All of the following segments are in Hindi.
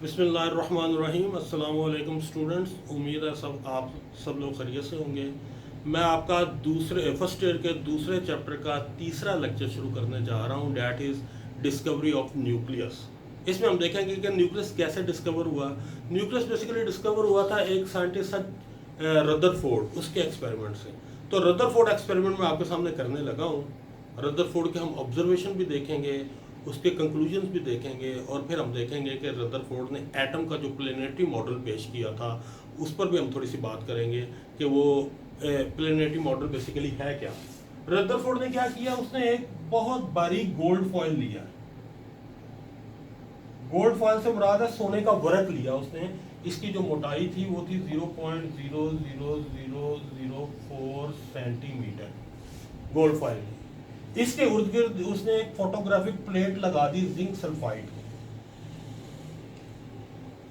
बिस्मिल्लाहिर्रहमानिर्रहीम। अस्सलाम वालेकुम स्टूडेंट्स, उम्मीद है आप सब लोग खैरियत से होंगे। मैं आपका फर्स्ट ईयर के दूसरे चैप्टर का तीसरा लेक्चर शुरू करने जा रहा हूँ, that is discovery of nucleus. इसमें हम देखेंगे कि न्यूक्लियस कैसे डिस्कवर हुआ। न्यूक्लियस बेसिकली डिस्कवर हुआ था एक साइंटिस्ट रदरफोर्ड, उसके एक्सपेरिमेंट से। तो रदरफोर्ड एक्सपेरिमेंट मैं आपके सामने करने लगा हूँ। रदरफोर्ड के हम ऑब्जर्वेशन भी देखेंगे, उसके कंक्लूजन्स भी देखेंगे, और फिर हम देखेंगे कि रदरफोर्ड ने एटम का जो प्लेनेटरी मॉडल पेश किया था उस पर भी हम थोड़ी सी बात करेंगे कि वो प्लेनेटरी मॉडल बेसिकली है क्या। रदरफोर्ड ने क्या किया, उसने एक बहुत बारीक गोल्ड फॉयल लिया। गोल्ड फॉयल से मुराद है सोने का वर्क लिया उसने। इसकी जो मोटाई थी वो थी 0.00004 सेंटीमीटर गोल्ड फॉयल की। इसके उर्द गिर्द उसने एक फोटोग्राफिक प्लेट लगा दी जिंक सल्फाइड की।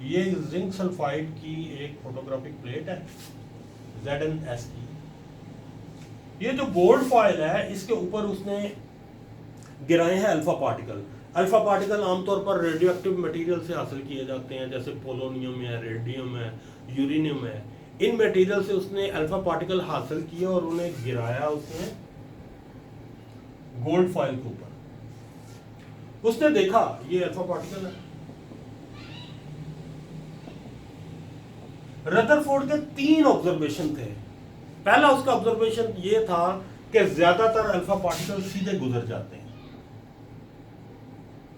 ये जिंक सल्फाइड की एक फोटोग्राफिक प्लेट है ZnS की। ये जो गोल्ड फॉयल है इसके ऊपर उसने गिराए हैं अल्फा पार्टिकल। अल्फा पार्टिकल आमतौर पर रेडियो एक्टिव मटेरियल से हासिल किए जाते हैं, जैसे पोलोनियम है, रेडियम है, यूरेनियम है। इन मटेरियल से उसने अल्फा पार्टिकल हासिल किए और उन्हें गिराया उसने गोल्ड फॉयल के ऊपर। उसने देखा ये अल्फा पार्टिकल है। रदरफोर्ड के 3 ऑब्जर्वेशन थे। पहला उसका ऑब्जर्वेशन ये था कि ज्यादातर अल्फा पार्टिकल सीधे गुजर जाते हैं।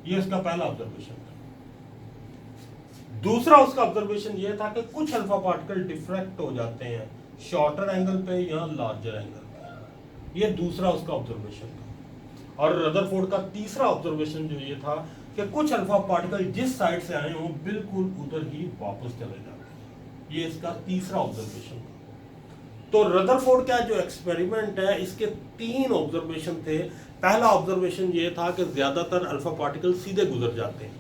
ये उसका पहला ऑब्जर्वेशन था। दूसरा उसका ऑब्जर्वेशन ये था कि कुछ अल्फा पार्टिकल डिफ्रैक्ट हो जाते हैं, शॉर्टर एंगल पे या लार्जर एंगल पे। ये दूसरा उसका ऑब्जर्वेशन था। और रदरफोर्ड का तीसरा ऑब्जर्वेशन जो ये था कि कुछ अल्फा पार्टिकल जिस साइड से आए हों बिल्कुल उधर ही वापस चले जाते हैं। ये इसका तीसरा ऑब्जर्वेशन था। तो रदरफोर्ड का जो एक्सपेरिमेंट है इसके 3 ऑब्जर्वेशन थे। पहला ऑब्जर्वेशन ये था कि ज्यादातर अल्फा पार्टिकल सीधे गुजर जाते हैं।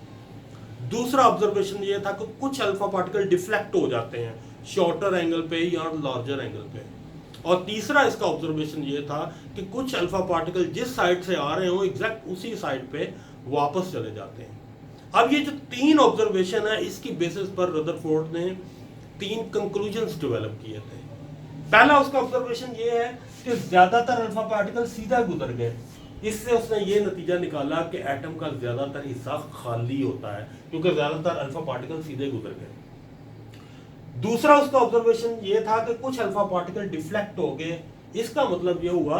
दूसरा ऑब्जर्वेशन ये था कि कुछ अल्फा पार्टिकल डिफ्लेक्ट हो जाते हैं, शॉर्टर एंगल पे या लार्जर एंगल पे। और तीसरा इसका ऑब्जर्वेशन ये था कि कुछ अल्फा पार्टिकल जिस साइड से आ रहे हो एग्जैक्ट उसी साइड पे वापस चले जाते हैं। अब ये जो 3 ऑब्जर्वेशन है इसकी बेसिस पर रदरफोर्ड ने 3 कंक्लूजन्स डेवलप किए थे। पहला उसका ऑब्जर्वेशन ये है कि ज्यादातर अल्फा पार्टिकल सीधा गुजर गए। इससे उसने ये नतीजा निकाला कि एटम का ज्यादातर हिस्सा खाली होता है क्योंकि ज्यादातर अल्फा पार्टिकल सीधे गुजर गए। दूसरा उसका ऑब्जर्वेशन ये था कि कुछ अल्फा पार्टिकल डिफ्लेक्ट हो गए। इसका मतलब ये हुआ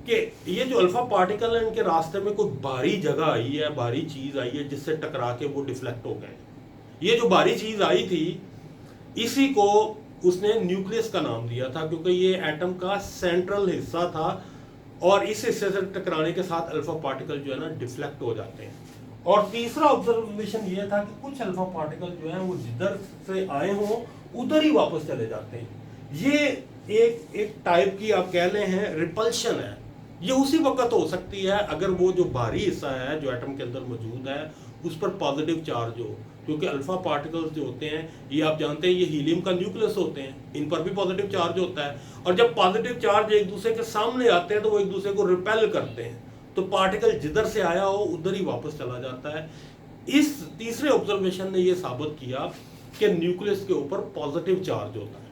कि ये जो अल्फा पार्टिकल है इनके रास्ते में कोई भारी जगह आई है, भारी चीज आई है जिससे टकरा के वो डिफ्लेक्ट हो गए। ये जो भारी चीज आई थी इसी को उसने न्यूक्लियस का नाम दिया था क्योंकि ये एटम का सेंट्रल हिस्सा था और इस हिस्से से टकराने के साथ अल्फा पार्टिकल जो है ना डिफ्लेक्ट हो जाते हैं। और तीसरा ऑब्जर्वेशन ये था कि कुछ अल्फा पार्टिकल जो है वो जिधर से आए हों उधर ही वापस चले जाते हैं। ये एक टाइप की आप कह लें हैं रिपल्शन है। ये उसी वक्त हो सकती है अगर वो जो भारी हिस्सा है जो एटम के अंदर मौजूद है उस पर पॉजिटिव चार्ज हो, क्योंकि अल्फा पार्टिकल्स जो होते हैं ये आप जानते हैं ये हीलियम का न्यूक्लियस होते हैं, इन पर भी पॉजिटिव चार्ज होता है। और जब पॉजिटिव चार्ज एक दूसरे के सामने आते हैं तो वो एक दूसरे को रिपेल करते हैं, तो पार्टिकल जिधर से आया हो उधर ही वापस चला जाता है। इस तीसरे ऑब्जर्वेशन ने यह साबित किया कि न्यूक्लियस के ऊपर पॉजिटिव चार्ज होता है।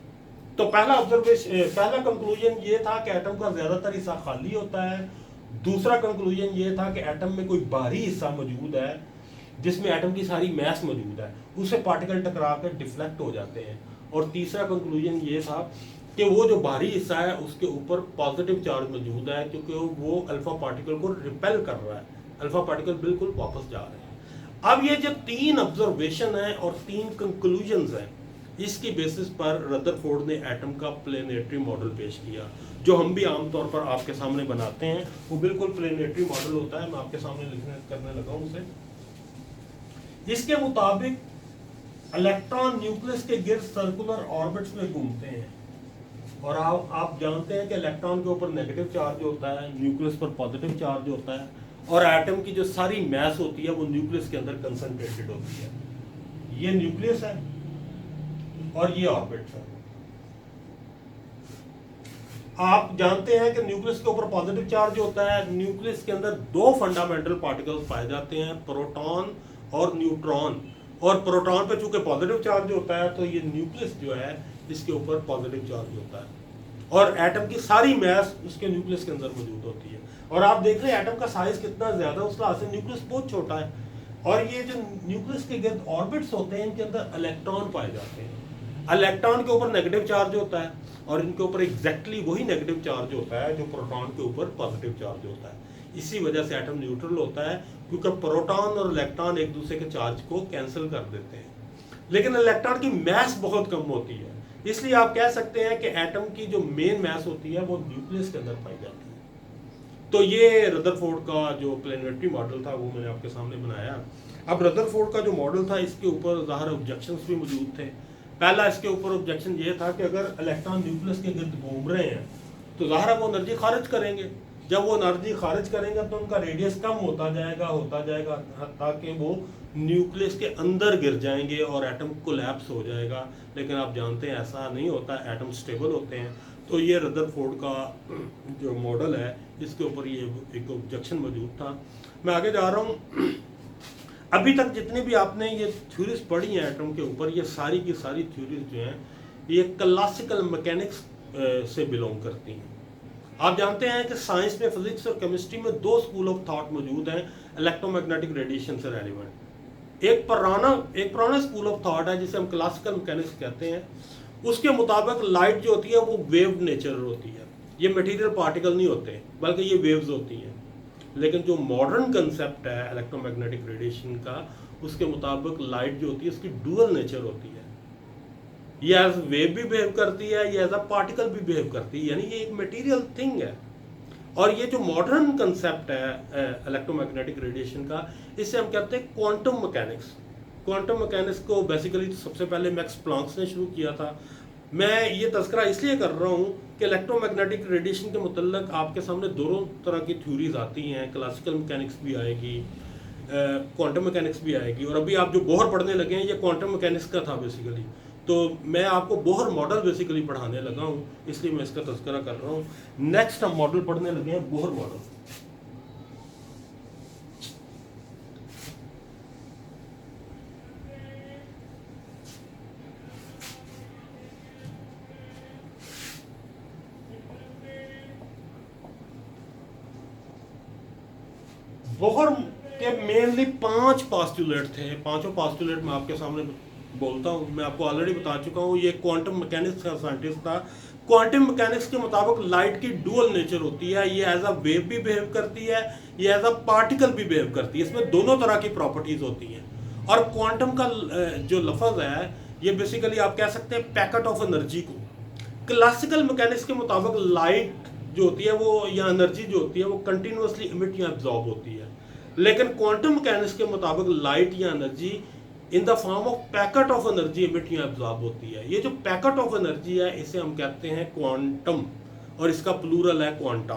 तो पहला कंक्लूजन ये था कि एटम का ज्यादातर हिस्सा खाली होता है। दूसरा कंक्लूजन ये था कि एटम में कोई भारी हिस्सा मौजूद है जिसमें एटम की सारी मैस मौजूद है, उससे पार्टिकल टकरा कर डिफ्लेक्ट हो जाते हैं। और तीसरा कंक्लूजन ये था कि वो जो भारी हिस्सा है उसके ऊपर पॉजिटिव चार्ज मौजूद है क्योंकि वो अल्फा पार्टिकल को रिपेल कर रहा है, अल्फा पार्टिकल बिल्कुल वापस जा रहे हैं। अब ये जो 3 ऑब्जर्वेशन है और 3 कंक्लूजन्स हैं इसकी बेसिस पर रदरफोर्ड ने एटम का प्लेनेटरी मॉडल पेश किया, जो हम भी आमतौर पर आपके सामने बनाते हैं। वो बिल्कुल प्लेनेटरी मॉडल होता है। मैं आपके सामने करने लगा हूं उसे। इसके मुताबिक इलेक्ट्रॉन न्यूक्लियस के गिर्द सर्कुलर ऑर्बिट्स में घूमते हैं और आप जानते हैं कि इलेक्ट्रॉन के ऊपर नेगेटिव चार्ज होता है, न्यूक्लियस पर पॉजिटिव चार्ज होता है, और एटम की जो सारी मैस होती है वो न्यूक्लियस के अंदर कंसंट्रेटेड होती है। ये न्यूक्लियस है और ये ऑर्बिट्स है। आप जानते हैं कि न्यूक्लियस के ऊपर पॉजिटिव चार्ज होता है। न्यूक्लियस के अंदर 2 फंडामेंटल पार्टिकल्स पाए जाते हैं, प्रोटॉन और न्यूट्रॉन। और प्रोटॉन पे चूंकि पॉजिटिव चार्ज होता है तो ये न्यूक्लियस जो है इसके ऊपर पॉजिटिव चार्ज होता है और एटम की सारी मास उसके न्यूक्लियस के अंदर मौजूद होती है। और आप देख रहे हैं एटम का साइज कितना ज्यादा, उस लिहाज से न्यूक्लियस बहुत छोटा है। और ये जो न्यूक्लियस के गिर्द ऑर्बिट्स होते हैं इनके अंदर इलेक्ट्रॉन पाए जाते हैं। इलेक्ट्रॉन के ऊपर नेगेटिव चार्ज होता है और इनके ऊपर एग्जैक्टली वही नेगेटिव चार्ज होता है जो प्रोटॉन के ऊपर पॉजिटिव चार्ज होता है। इसी वजह से एटम न्यूट्रल होता है क्योंकि प्रोटॉन और इलेक्ट्रॉन एक दूसरे के चार्ज को कैंसिल कर देते हैं। लेकिन इलेक्ट्रॉन की मास बहुत कम होती है, इसलिए आप कह सकते हैं कि एटम की जो मेन मास होती है वो न्यूक्लियस के अंदर पाई जाती है। तो ये रदरफोर्ड का जो प्लैनेटरी मॉडल था वो मैंने आपके सामने बनाया। अब रदरफोर्ड का जो मॉडल था इसके ऊपर ज़ाहिर ऑब्जेक्शंस भी मौजूद थे। पहला इसके ऊपर ऑब्जेक्शन ये था कि अगर इलेक्ट्रॉन न्यूक्लियस के गिर्द घूम रहे हैं तो ज़ाहिर वो एनर्जी खारिज करेंगे। जब वो एनर्जी खारिज करेंगे तो उनका रेडियस कम होता जाएगा ताकि वो न्यूक्लियस के अंदर गिर जाएंगे और एटम कोलैप्स हो जाएगा। लेकिन आप जानते हैं ऐसा नहीं होता, एटम स्टेबल होते हैं। तो ये रदरफोर्ड का जो मॉडल है इसके ऊपर ये एक ऑब्जेक्शन मौजूद था। मैं आगे जा रहा हूँ। अभी तक जितनी भी आपने ये थ्योरीज पढ़ी हैं एटम के ऊपर, ये सारी की सारी थ्योरीज जो हैं ये क्लासिकल मैकेनिक्स से बिलोंग करती हैं। आप जानते हैं कि साइंस में, फिजिक्स और केमिस्ट्री में दो स्कूल ऑफ थॉट मौजूद हैं इलेक्ट्रोमैग्नेटिक रेडिएशन से रेलिवेंट। एक पुराना स्कूल ऑफ थॉट है जिसे हम क्लासिकल मैकेनिक्स कहते हैं। उसके मुताबिक लाइट जो होती है वो वेव नेचर होती है, ये मटेरियल पार्टिकल नहीं होते बल्कि ये वेव्स होती हैं। लेकिन जो मॉडर्न कंसेप्ट है इलेक्ट्रोमैग्नेटिक रेडिएशन का, उसके मुताबिक लाइट जो होती है उसकी डुअल नेचर होती है, ये एज वेव भी बिहेव करती है, ये एज अ पार्टिकल भी बिहेव करती है, यानी ये एक मटेरियल थिंग है। और ये जो मॉडर्न कंसेप्ट है इलेक्ट्रोमैग्नेटिक रेडिएशन का, इसे हम कहते हैं क्वांटम मैकेनिक्स। क्वांटम मैकेनिक्स को बेसिकली सबसे पहले मैक्स प्लैंक ने शुरू किया था। मैं ये तज़किरा इसलिए कर रहा हूँ कि इलेक्ट्रोमैग्नेटिक रेडिएशन के मुतल्लिक़ आपके सामने दोनों तरह की थ्योरीज आती हैं। क्लासिकल मैकेनिक्स भी आएगी, क्वांटम मैकेनिक्स भी आएगी। और अभी आप जो बोहर पढ़ने लगे हैं ये क्वांटम मैकेनिक्स का था बेसिकली। तो मैं आपको बोहर मॉडल बेसिकली पढ़ाने लगा हूँ, इसलिए मैं इसका तज़किरा कर रहा हूँ। नेक्स्ट हम मॉडल पढ़ने लगे हैं बोहर मॉडल। बोहर के मेनली 5 पास्टुलेट थे। पांचों पास्टुलेट मैं आपके सामने बोलता हूँ। मैं आपको ऑलरेडी बता चुका हूँ, ये क्वांटम मैकेनिक्स का साइंटिस्ट था। क्वांटम मैकेनिक्स के मुताबिक लाइट की डुअल नेचर होती है, ये एज अ वेव भी बिहेव करती है, ये एज अ पार्टिकल भी बिहेव करती है। इसमें दोनों तरह की प्रॉपर्टीज होती हैं। और क्वांटम का जो लफ्ज़ है ये बेसिकली आप कह सकते हैं पैकेट ऑफ एनर्जी को। क्लासिकल मैकेनिक्स के मुताबिक लाइट जो होती है वो या एनर्जी जो होती है वो कंटिन्यूसली इमिट या एब्जॉर्ब होती है। लेकिन क्वांटम मैकेनिक्स के मुताबिक लाइट या energy in the form of packet of energy emit या एब्जॉर्ब होती है। ये जो पैकेट ऑफ एनर्जी है इसे हम कहते हैं क्वांटम और इसका प्लूरल है क्वांटा।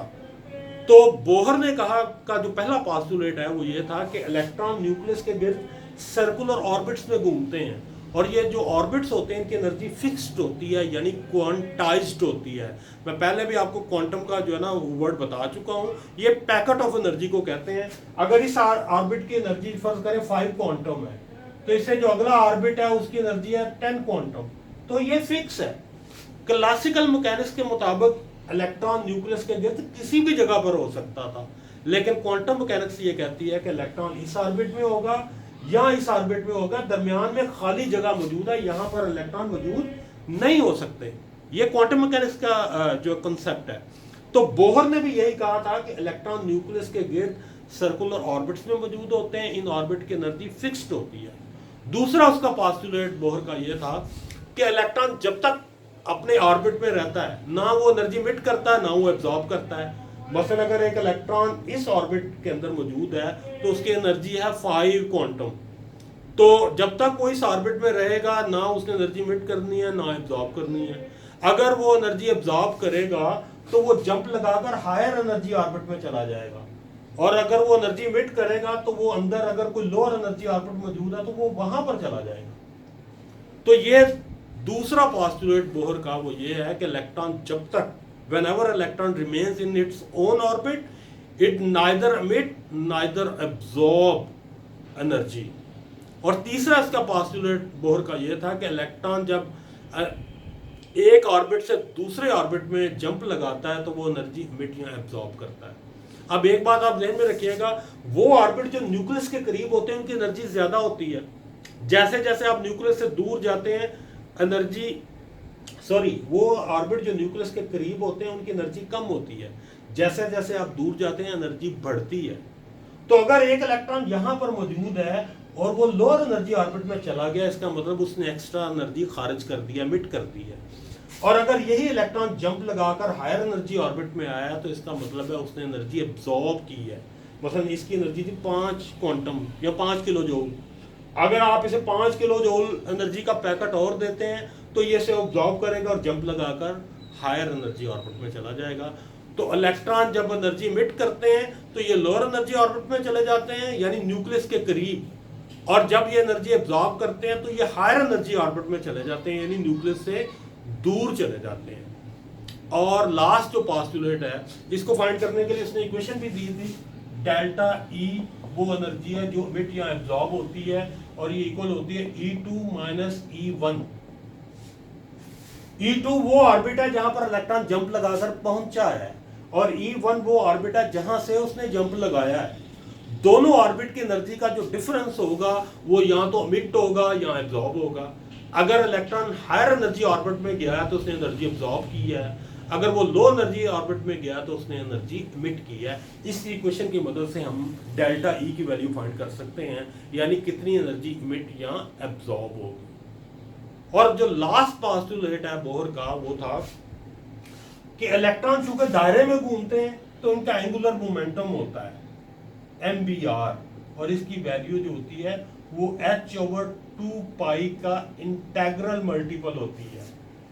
तो बोहर ने कहा का जो पहला पास्टुलेट है वो ये था कि इलेक्ट्रॉन न्यूक्लियस के गिर्द सर्कुलर ऑर्बिट्स में घूमते हैं और ये जो ऑर्बिट्स होते हैं इनकी एनर्जी फिक्स्ड होती है यानी क्वांटाइज्ड होती है। मैं पहले भी आपको क्वांटम का जो है ना वर्ड बता चुका हूँ। ये पैकेट ऑफ एनर्जी को कहते हैं। अगर इस ऑर्बिट की एनर्जी फर्ज करें 5 क्वांटम है तो इससे जो अगला ऑर्बिट है उसकी एनर्जी है 10 क्वांटम, तो ये फिक्स है। क्लासिकल मैकेनिक्स के मुताबिक इलेक्ट्रॉन न्यूक्लियस के गिर्द किसी भी जगह पर हो सकता था, लेकिन क्वांटम मैकेनिक्स ये कहती है कि इलेक्ट्रॉन इस ऑर्बिट में होगा या इस ऑर्बिट में होगा, दरमियान में खाली जगह मौजूद है, यहाँ पर इलेक्ट्रॉन मौजूद नहीं हो सकते। ये क्वांटम मैकेनिक्स का जो कंसेप्ट है। तो बोहर ने भी यही कहा था कि इलेक्ट्रॉन न्यूक्लियस के गिर्द सर्कुलर ऑर्बिट्स में मौजूद होते हैं, इन ऑर्बिट की एनर्जी फिक्स्ड होती है। दूसरा उसका पास्टुलेट बोहर का ये था कि इलेक्ट्रॉन जब तक अपने ऑर्बिट में रहता है ना वो एनर्जी इमिट करता है ना वो एब्जॉर्ब करता है। मसलन अगर एक इलेक्ट्रॉन इस ऑर्बिट के अंदर मौजूद है तो उसकी एनर्जी है 5 क्वांटम, तो जब तक वो इस ऑर्बिट में रहेगा ना उसने एनर्जी इमिट करनी है ना एब्जॉर्ब करनी है। अगर वो एनर्जी एब्जॉर्ब करेगा तो वो जंप लगाकर हायर एनर्जी ऑर्बिट में चला जाएगा, और अगर वो एनर्जी इमिट करेगा तो वो अंदर अगर कोई लोअर एनर्जी ऑर्बिट मौजूद है तो वो वहां पर चला जाएगा। तो ये दूसरा पोस्टुलेट बोहर का वो ये है कि इलेक्ट्रॉन जब तक whenever electron remains in its own orbit, it neither emit neither absorb energy. और तीसरा इसका पोस्टुलेट बोहर का ये था कि इलेक्ट्रॉन जब एक ऑर्बिट से दूसरे ऑर्बिट में जंप लगाता है तो वो एनर्जी इमिट या एब्जॉर्ब करता है। अब एक बात आप ध्यान में रखिएगा, वो ऑर्बिट जो न्यूक्लियस के करीब होते हैं उनकी एनर्जी ज्यादा होती है। जैसे जैसे आप न्यूक्लियस से दूर जाते हैं वो ऑर्बिट जो न्यूक्लियस के करीब होते हैं उनकी एनर्जी कम होती है। जैसे जैसे आप दूर जाते हैं एनर्जी बढ़ती है। तो अगर एक इलेक्ट्रॉन यहां पर मौजूद है और वो लोअर एनर्जी ऑर्बिट में चला गया, इसका मतलब उसने एक्स्ट्रा एनर्जी खारिज कर दिया, मिट कर दी है। और अगर यही इलेक्ट्रॉन जंप लगाकर हायर एनर्जी ऑर्बिट में आया तो इसका मतलब है उसने एनर्जी एब्जॉर्ब की है। मतलब इसकी एनर्जी थी 5 क्वांटम या 5 किलो जूल। अगर आप इसे 5 किलो जूल एनर्जी का पैकेट और देते हैं तो ये इसे एब्जॉर्ब करेगा और जंप लगाकर हायर एनर्जी ऑर्बिट में चला जाएगा। तो इलेक्ट्रॉन जब एनर्जी इमिट करते हैं तो ये लोअर एनर्जी ऑर्बिट में चले जाते हैं यानी न्यूक्लियस के करीब, और जब ये एनर्जी एब्जॉर्ब करते हैं तो ये हायर एनर्जी ऑर्बिट में चले जाते हैं यानी न्यूक्लियस से दूर चले जाते हैं। और लास्ट जो पोस्टुलेट है इसको फाइंड करने के लिए इसने इक्वेशन भी दी थी, डेल्टा ई वो एनर्जी है जो इमिट या एब्जॉर्ब होती है और ये इक्वल होती है E2 माइनस E1। E2 वो ऑर्बिट है जहां पर इलेक्ट्रॉन जंप लगाकर पहुंचा है और E1 वो ऑर्बिट है जहां से उसने जंप लगाया है। दोनों ऑर्बिट की एनर्जी का जो डिफरेंस होगा वो या तो इमिट होगा या एब्जॉर्ब होगा। अगर इलेक्ट्रॉन हायर एनर्जी ऑर्बिट में गया तो उसने एनर्जी एब्जॉर्ब की है, अगर वो लो एनर्जी ऑर्बिट में गया तो उसने एनर्जी इमिट की है। इस इक्वेशन की मदद से हम डेल्टा ई की वैल्यू फाइंड कर सकते हैं, यानी कितनी एनर्जी इमिट या एब्जॉर्ब होगी। और जो लास्ट पोस्टुलेट है बोहर का वो था कि इलेक्ट्रॉन चूंकि दायरे में घूमते हैं तो उनका एंगुलर मोमेंटम होता है MBR, और इसकी वैल्यू जो होती है वो h/2 पाई का इंटेग्रल मल्टीपल होती है।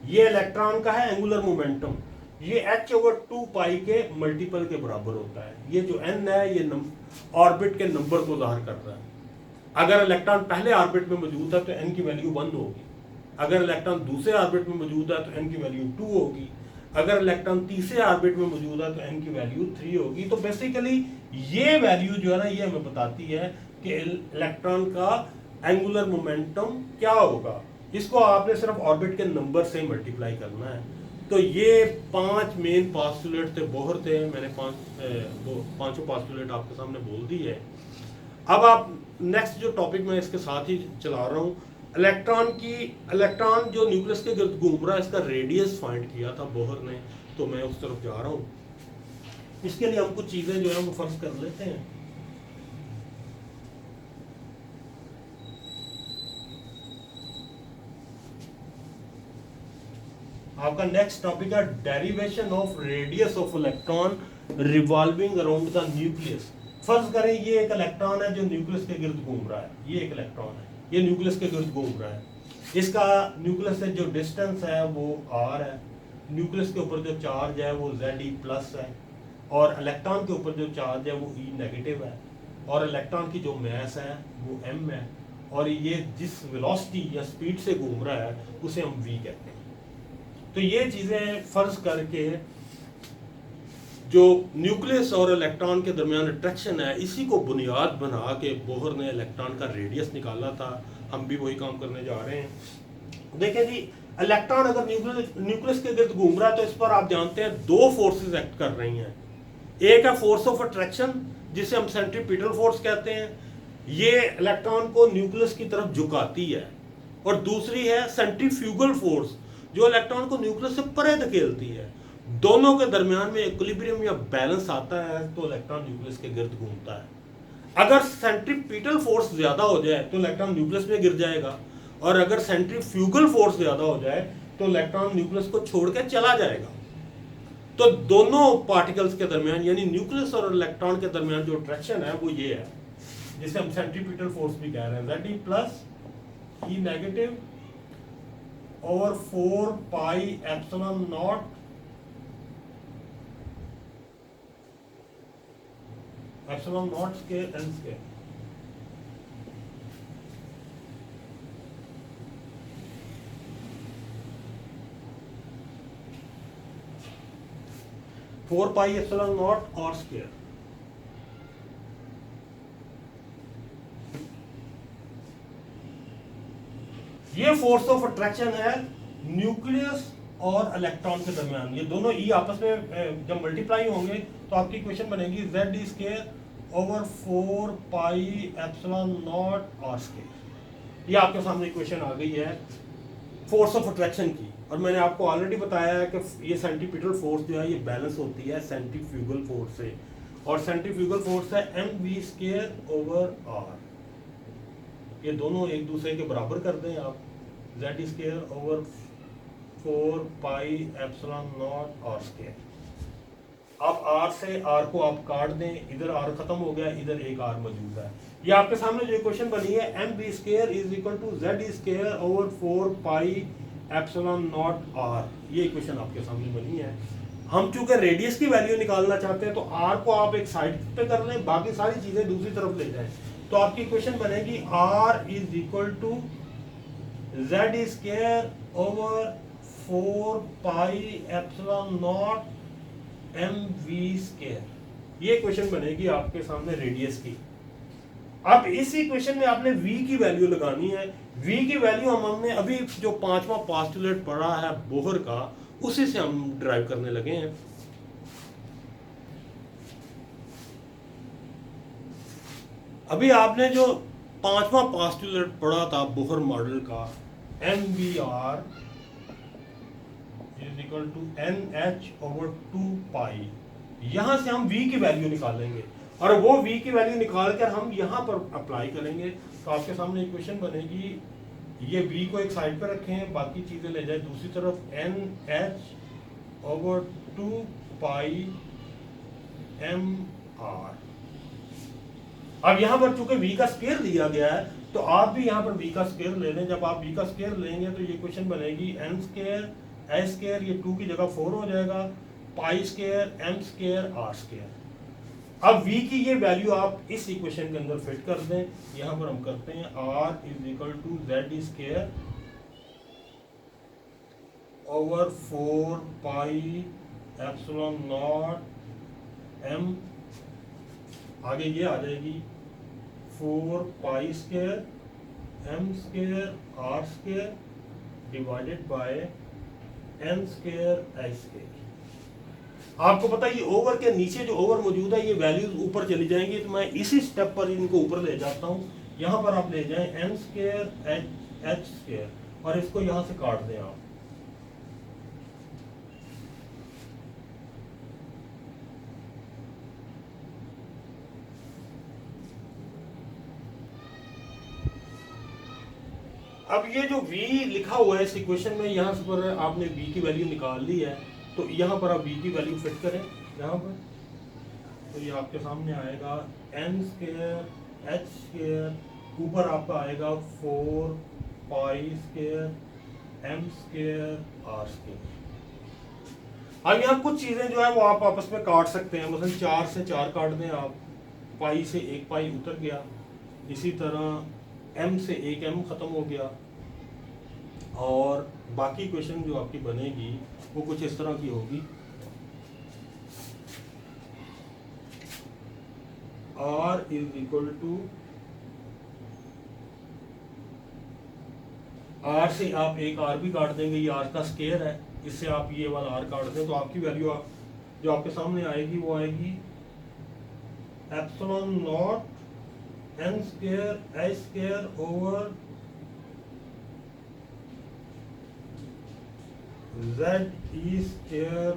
ये इलेक्ट्रॉन का है एंगुलर मोमेंटम, ये h/2 पाई के मल्टीपल के बराबर होता है। ये जो n है ये ऑर्बिट के नंबर को ज़ाहिर कर रहा है। अगर इलेक्ट्रॉन पहले ऑर्बिट में मौजूद है तो n की वैल्यू 1 होगी, अगर इलेक्ट्रॉन दूसरे ऑर्बिट में मौजूद है तो n की वैल्यू 2 होगी, अगर इलेक्ट्रॉन तीसरे ऑर्बिट में मौजूद है तो n की वैल्यू 3 होगी। तो बेसिकली ये वैल्यू जो है ना ये हमें बताती है कि इलेक्ट्रॉन का एंगुलर मोमेंटम क्या होगा। इसको आपने सिर्फ ऑर्बिट के नंबर से मल्टीप्लाई करना है। तो ये 5 मेन पोस्टुलेट थे, बोहर थे। मैंने पांचों पोस्टुलेट आपके सामने बोल दी है। अब आप नेक्स्ट जो टॉपिक मैं इसके साथ ही चला रहा हूँ, इलेक्ट्रॉन जो न्यूक्लियस के गिर्द घूम रहा है इसका रेडियस फाइंड किया था बोहर ने, तो मैं उस तरफ जा रहा हूँ। इसके लिए हम कुछ चीजें जो है वो फर्ज कर लेते हैं। आपका नेक्स्ट टॉपिक है derivation of radius of electron revolving around the nucleus. फर्ज करें ये एक इलेक्ट्रॉन है जो न्यूक्लियस के गिर्द घूम रहा है, ये एक इलेक्ट्रॉन है, ये न्यूक्लियस के गिर्द घूम रहा है। इसका न्यूक्लियस से जो डिस्टेंस है वो r है, न्यूक्लियस के ऊपर जो चार्ज है वो Ze+ है, और इलेक्ट्रॉन के ऊपर जो चार्ज है वो E- है, और इलेक्ट्रॉन की जो मास है वो m है, और ये जिस वेलोसिटी या स्पीड से घूम रहा है उसे हम v कहते हैं। तो ये चीज़ें फर्ज करके जो न्यूक्लियस और इलेक्ट्रॉन के दरमियान अट्रैक्शन है इसी को बुनियाद बना के बोहर ने इलेक्ट्रॉन का रेडियस निकाला था। हम भी वही काम करने जा रहे हैं। देखें जी, इलेक्ट्रॉन अगर न्यूक्लियस के गिर्द घूम रहा है तो इस पर आप जानते हैं दो फोर्सेस एक्ट कर रही हैं। एक है फोर्स ऑफ अट्रैक्शन जिसे हम सेंट्रीपिटल फोर्स कहते हैं, ये इलेक्ट्रॉन को न्यूक्लियस की तरफ झुकाती है, और दूसरी है सेंट्रीफ्यूगल फोर्स जो इलेक्ट्रॉन को न्यूक्लियस से परे धकेलती है। दोनों के दरमियान में इक्विलिब्रियम या बैलेंस आता है तो इलेक्ट्रॉन न्यूक्लियस के गिर्द घूमता है। अगर सेंट्रीपिटल फोर्स ज्यादा हो जाए तो इलेक्ट्रॉन न्यूक्लियस में गिर जाएगा, और अगर सेंट्रीफ्यूगल फोर्स ज्यादा हो जाए तो इलेक्ट्रॉन न्यूक्लियस को छोड़ के चला जाएगा। तो दोनों पार्टिकल्स के दरमियान यानी न्यूक्लियस और इलेक्ट्रॉन के दरमियान जो अट्रैक्शन है वो ये है, जिसे हम सेंट्रीपिटल फोर्स भी कह रहे हैं, Ze+ E- over 4 pi epsilon naught square n square। Four pi epsilon not और स्क्वायर। ये फोर्स ऑफ अट्रैक्शन है न्यूक्लियस और इलेक्ट्रॉन के दरमियान। ये दोनों ई आपस में जब मल्टीप्लाई होंगे तो आपकी इक्वेशन बनेगी z square over 4 pi epsilon not r square. ये आपके सामने इक्वेशन आ गई है फोर्स ऑफ अट्रैक्शन की। और मैंने आपको ऑलरेडी बताया है कि ये सेंट्रीपिटल फोर्स जो है ये बैलेंस होती है सेंट्रीफ्यूगल फोर्स से, और सेंट्रीफ्यूगल फोर्स है mv स्क्वायर ओवर r। ये दोनों एक दूसरे के बराबर कर दें आप, z square over 4 pi epsilon not r square. अब r से r को आप काट दें, इधर r खत्म हो गया, इधर एक r मौजूद है। ये आपके सामने जो इक्वेशन बनी है mv square is equal to z square over 4 pi epsilon not r। ये इक्वेशन आपके सामने बनी है। हम चूंकि रेडियस की वैल्यू निकालना चाहते हैं तो r को आप एक साइड पे कर लें, बाकी सारी चीजें दूसरी तरफ ले जाएं, तो आपकी इक्वेशन बनेगी r is equal to z square over 4 pi epsilon not mv square. ये इक्वेशन बनेगी आपके सामने रेडियस की। अब इस इक्वेशन में आपने v की वैल्यू लगानी है। v की वैल्यू हमने अभी जो 5वां पोस्टुलेट पढ़ा है बोहर का, उसी से हम ड्राइव करने लगे हैं। अभी आपने जो 5वां पोस्टुलेट पढ़ा था बोहर मॉडल का, mvr is equal to nh over 2 pi, यहां से हम v की वैल्यू निकालेंगे और वो v की वैल्यू निकाल कर हम यहां पर अप्लाई करेंगे। तो आपके सामने इक्वेशन बनेगी, ये v को एक साइड पर रखें, बाकी चीजें ले जाए दूसरी तरफ, nh ओवर 2 पाई mr। अब यहां पर चूंकि v का स्क्वायर दिया गया है तो आप भी यहां पर v का स्क्वायर ले लें। जब आप v का स्क्वायर लेंगे तो ये इक्वेशन बनेगी n स्क्वायर a स्क्वायर, ये 2 की जगह 4 हो जाएगा, पाई square m square r square. अब v की ये वैल्यू आप इस इक्वेशन के अंदर फिट कर दें। यहां पर हम करते हैं r is equal to z square over 4 pi epsilon not m, आगे ये आ जाएगी 4 pi square m square r square divided by n square a square. आपको पता है ये ओवर के नीचे जो ओवर मौजूद है ये वैल्यूज ऊपर चली जाएंगी, तो मैं इसी स्टेप पर इनको ऊपर ले जाता हूँ। यहाँ पर आप ले जाएं n स्क्वायर h स्क्वायर और इसको यहाँ से काट दें आप। अब ये जो v लिखा हुआ है इस इक्वेशन में, यहाँ पर आपने v की वैल्यू निकाल ली है, तो यहाँ पर आप v की वैल्यू फिट करें यहाँ पर, तो ये आपके सामने आएगा n स्क्वायर h स्क्वायर, ऊपर आपका आएगा 4 pi square m square r square. अब यहाँ कुछ चीजें जो है वो आप आपस में काट सकते हैं, मतलब 4 से 4 काट दें आप, पाई से 1 पाई उतर गया, इसी तरह m से 1 m खत्म हो गया, और बाकी इक्वेशन जो आपकी बनेगी वो कुछ इस तरह की होगी। r is equal to, r से आप एक r भी काट देंगे, ये r का स्क्वायर है, इससे आप ये वाला r काट दें तो आपकी वैल्यू जो आपके सामने आएगी वो आएगी epsilon not n square a square over z e square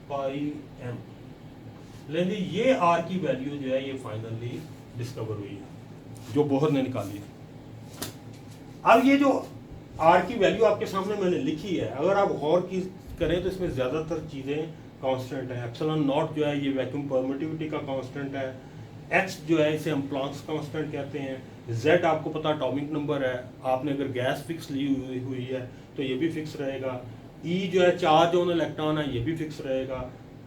pi m। लेकिन ये r की वैल्यू जो है ये फाइनली डिस्कवर हुई है जो बोहर ने निकाली है। अब ये जो r की वैल्यू आपके सामने मैंने लिखी है, अगर आप गौर की करें तो इसमें ज़्यादातर चीज़ें कांस्टेंट है। एप्सिलॉन नॉट जो है ये वैक्यूम परमिटिविटी का कांस्टेंट है, x जो है इसे हम प्लांक्स कांस्टेंट कहते हैं, z आपको पता एटॉमिक नंबर है, आपने अगर गैस फिक्स ली हुई है तो ये भी फिक्स रहेगा, e जो है चार्ज ऑन इलेक्ट्रॉन है ये भी फिक्स रहेगा,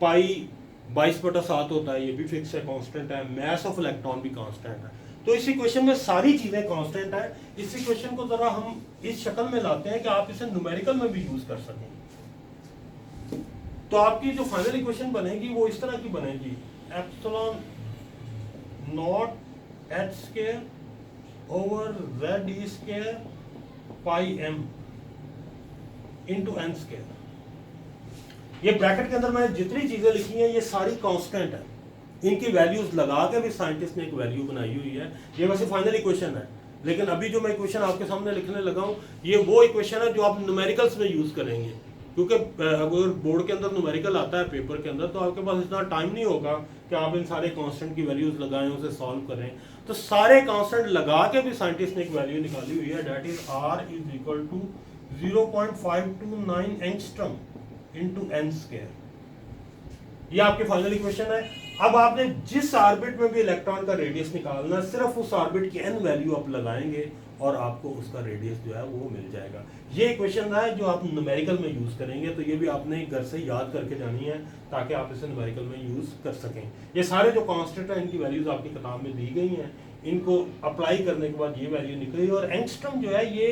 पाई 22/7 होता है ये भी फिक्स है, कांस्टेंट है, मैस ऑफ इलेक्ट्रॉन भी कांस्टेंट है। तो इस इक्वेशन में सारी चीज़ें कांस्टेंट है। इस इक्वेशन को ज़रा हम इस शक्ल में लाते हैं कि आप इसे न्यूमेरिकल में भी यूज़ कर सकें। तो आपकी जो फाइनल इक्वेशन बनेगी वो इस तरह की बनेगी, epsilon not h square over z e square pi m into n square. ये ब्रैकेट के अंदर मैंने जितनी चीजें लिखी हैं ये सारी कांस्टेंट है, इनकी वैल्यूज लगा के भी साइंटिस्ट ने एक वैल्यू बनाई हुई है। ये वैसे फाइनल इक्वेशन है, लेकिन अभी जो मैं इक्वेशन आपके सामने लिखने लगा हूँ ये वो इक्वेशन है जो आप न्यूमेरिकल्स में यूज करेंगे, क्योंकि अगर बोर्ड के अंदर न्यूमेरिकल आता है पेपर के अंदर तो आपके पास इतना टाइम नहीं होगा कि आप इन सारे कांस्टेंट की वैल्यूज लगाएं, उसे सॉल्व करें। तो सारे कांस्टेंट लगा के भी साइंटिस्ट ने एक वैल्यू निकाली हुई है, that is r is equal to 0.529 angstrom into n square. ये आपकी फाइनल इक्वेशन है। अब आपने जिस ऑर्बिट में भी इलेक्ट्रॉन का रेडियस निकालना है सिर्फ उस ऑर्बिट की एन वैल्यू आप लगाएंगे और आपको उसका रेडियस जो है वो मिल जाएगा। ये इक्वेशन है जो आप न्यूमेरिकल में यूज करेंगे, तो ये भी आपने घर से याद करके जानी है ताकि आप इसे न्यूमेरिकल में यूज कर सकें। ये सारे जो कांस्टेंट है इनकी वैल्यूज आपकी किताब में दी गई हैं, इनको अप्लाई करने के बाद ये वैल्यू निकली। और एंगस्ट्रॉम जो है ये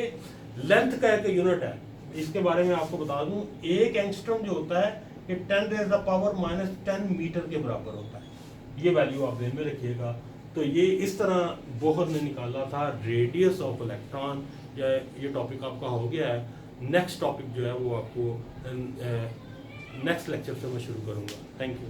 लेंथ का एक यूनिट है, इसके बारे में आपको बता दूं, एक एंगस्ट्रॉम जो होता है कि 10⁻⁻10 मीटर के बराबर होता है। ये वैल्यू आप ध्यान में रखिएगा। तो ये इस तरह बोहर ने निकाला था रेडियस ऑफ इलेक्ट्रॉन। या ये टॉपिक आपका हो गया है। नेक्स्ट टॉपिक जो है वो आपको नेक्स्ट लेक्चर से मैं शुरू करूँगा। Thank you.